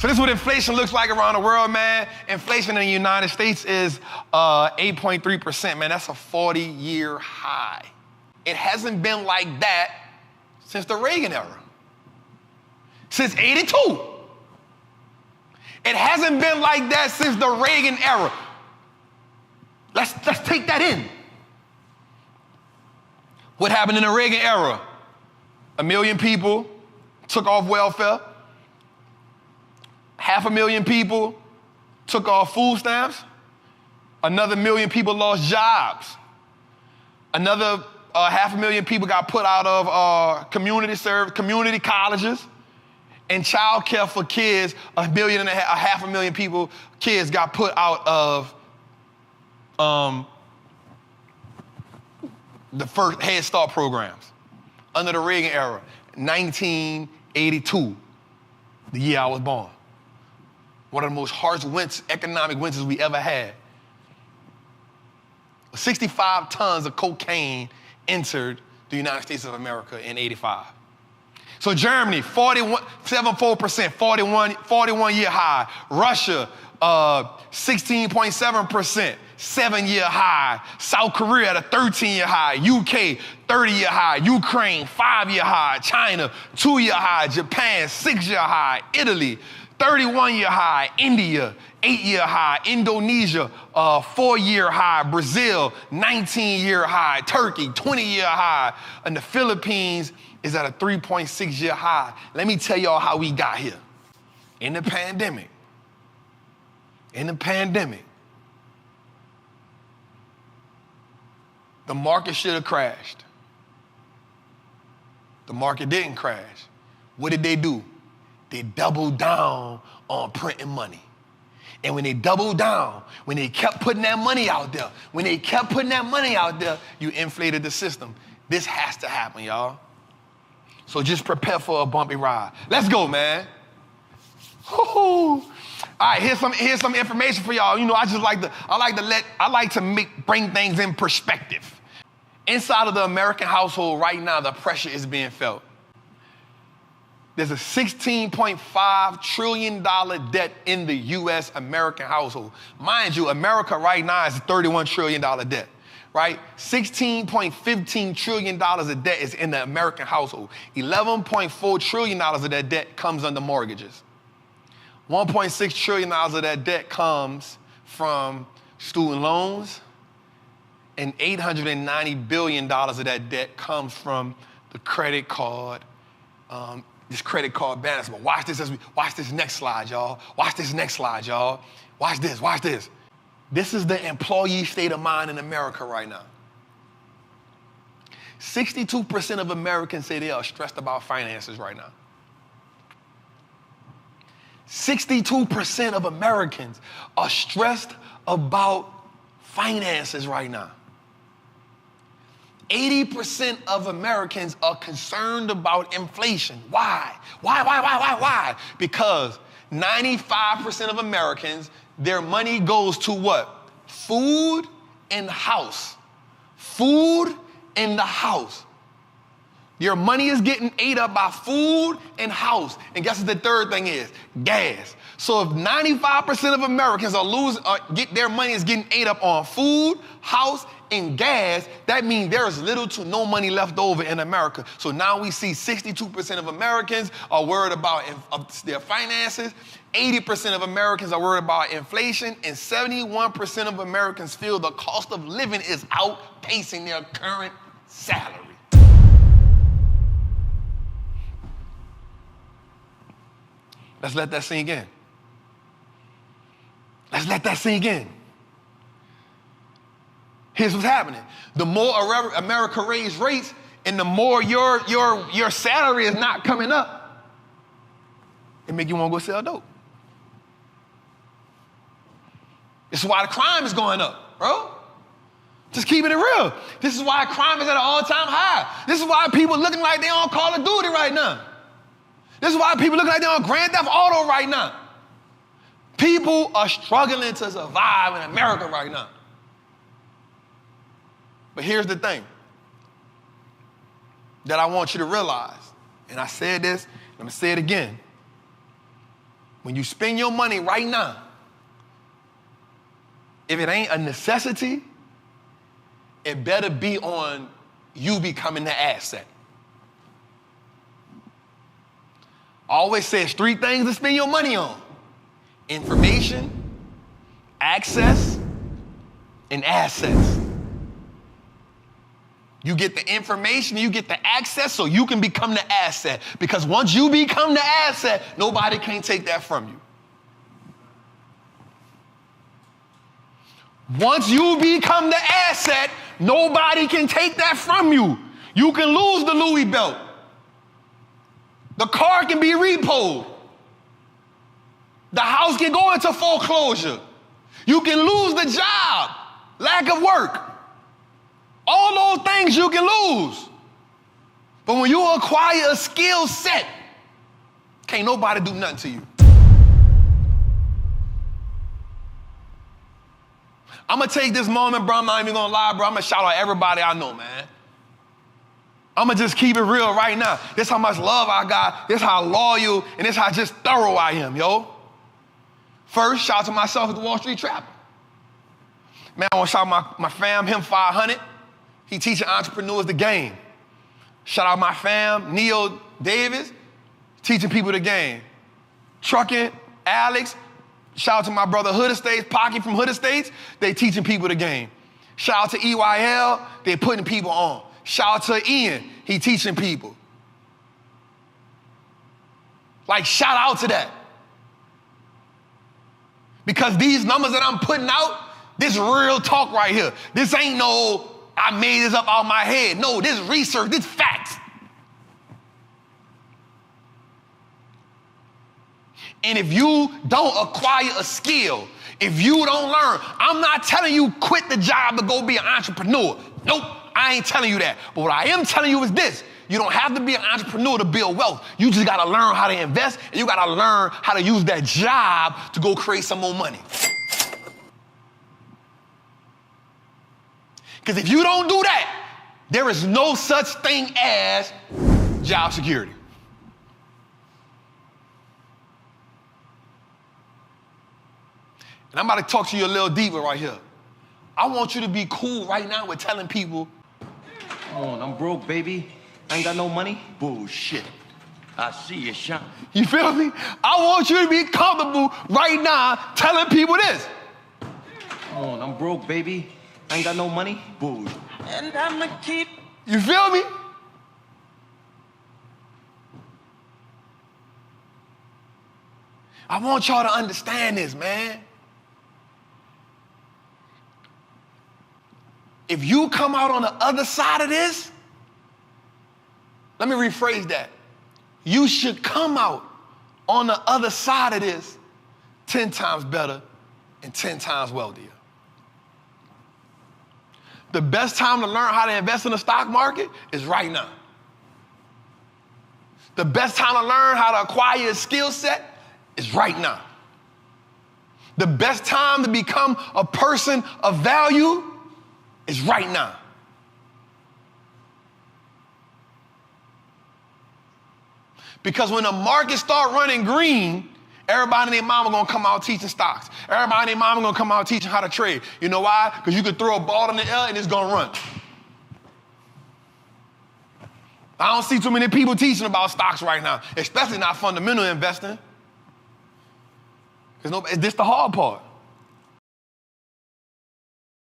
So this is what inflation looks like around the world, man. Inflation in the United States is 8.3%, man. That's a 40-year high. It hasn't been like that since the Reagan era. Since 82. It hasn't been like that since the Reagan era. Let's take that in. What happened in the Reagan era? 1 million people took off welfare. 500,000 people took off food stamps. Another 1 million people lost jobs. Another 500,000 people got put out of community colleges and child care for kids. 500,000 people, kids got put out of the first Head Start programs under the Reagan era. 1982, the year I was born. One of the most harsh economic winters we ever had. 65 tons of cocaine entered the United States of America in 85. So Germany, 7.4%, 41-year high. Russia, 16.7%, 7-year high. South Korea at a 13-year high. UK, 30-year high. Ukraine, 5-year high. China, 2-year high. Japan, 6-year high. Italy, 31-year high. India, 8-year high. Indonesia, 4-year high. Brazil, 19-year high. Turkey, 20-year high. And the Philippines is at a 3.6-year high. Let me tell y'all how we got here. In the pandemic. The market should have crashed. The market didn't crash. What did they do? They doubled down on printing money. And when they doubled down, when they kept putting that money out there, you inflated the system. This has to happen, y'all. So just prepare for a bumpy ride. Let's go, man. Woo-hoo. All right, here's some information for y'all. You know, I like to bring things in perspective. Inside of the American household right now, the pressure is being felt. There's a $16.5 trillion debt in the U.S. American household. Mind you, America right now is a $31 trillion debt, right? $16.15 trillion of debt is in the American household. $11.4 trillion of that debt comes under mortgages. $1.6 trillion of that debt comes from student loans, and $890 billion of that debt comes from the credit card, this credit card balance. But watch this next slide, y'all. Watch this. This is the employee state of mind in America right now. 62% of Americans say they are stressed about finances right now. 62% of Americans are stressed about finances right now. 80% of Americans are concerned about inflation. Why? Because 95% of Americans, their money goes to what? Food and house. Food and the house. Your money is getting ate up by food and house. And guess what the third thing is? Gas. So if 95% of Americans their money is getting ate up on food, house, and gas, that means there is little to no money left over in America. So now we see 62% of Americans are worried about their finances, 80% of Americans are worried about inflation, and 71% of Americans feel the cost of living is outpacing their current salary. Let's let that sink in. Here's what's happening. The more America raised rates and the more your salary is not coming up, it make you want to go sell dope. This is why the crime is going up, bro. Just keeping it real. This is why crime is at an all-time high. This is why people looking like they on Call of Duty right now. This is why people looking like they're on Grand Theft Auto right now. People are struggling to survive in America right now. But here's the thing that I want you to realize, and I said this, and I'm going to say it again. when you spend your money right now, if it ain't a necessity, it better be on you becoming the asset. I always say it's 3 things to spend your money on: information, access, and assets. You get the information, you get the access so you can become the asset. Because once you become the asset, nobody can take that from you. Once you become the asset, nobody can take that from you. You can lose the Louis belt. The car can be repoed. The house can go into foreclosure. You can lose the job, lack of work. All those things you can lose. But when you acquire a skill set, can't nobody do nothing to you. I'm going to take this moment, bro. I'm not even going to lie, bro. I'm going to shout out everybody I know, man. I'm going to just keep it real right now. This how much love I got. This how loyal and this how just thorough I am, yo. First, shout out to myself at the Wallstreet Trappin. Man, I want to shout out my fam, him 500. He teaching entrepreneurs the game. Shout out my fam, Neil Davis, teaching people the game. Trucking, Alex. Shout out to my brother Hood Estates, Pocky from Hood Estates. They teaching people the game. Shout out to EYL, they putting people on. Shout out to Ian, he teaching people. Like, shout out to that. Because these numbers that I'm putting out, this real talk right here. This ain't no, I made this up out of my head. No, this research, this facts. And if you don't acquire a skill, if you don't learn, I'm not telling you quit the job to go be an entrepreneur. Nope, I ain't telling you that. But what I am telling you is this. You don't have to be an entrepreneur to build wealth. You just got to learn how to invest, and you got to learn how to use that job to go create some more money. Because if you don't do that, there is no such thing as job security. And I'm about to talk to you a little deeper right here. I want you to be cool right now with telling people, come on, I'm broke, baby. I ain't got no money. Bullshit. I see you, Sean. You feel me? I want you to be comfortable right now telling people this. Come on, I'm broke, baby. I ain't got no money. Bullshit. And I'ma keep. You feel me? I want y'all to understand this, man. If you come out on the other side of this, let me rephrase that. You should come out on the other side of this 10 times better and 10 times wealthier. The best time to learn how to invest in the stock market is right now. The best time to learn how to acquire a skill set is right now. The best time to become a person of value is right now. Because when the market start running green, everybody and their mama gonna come out teaching stocks. Everybody and their mama gonna come out teaching how to trade. You know why? Because you can throw a ball in the air and it's gonna run. I don't see too many people teaching about stocks right now, especially not fundamental investing. Because this the hard part.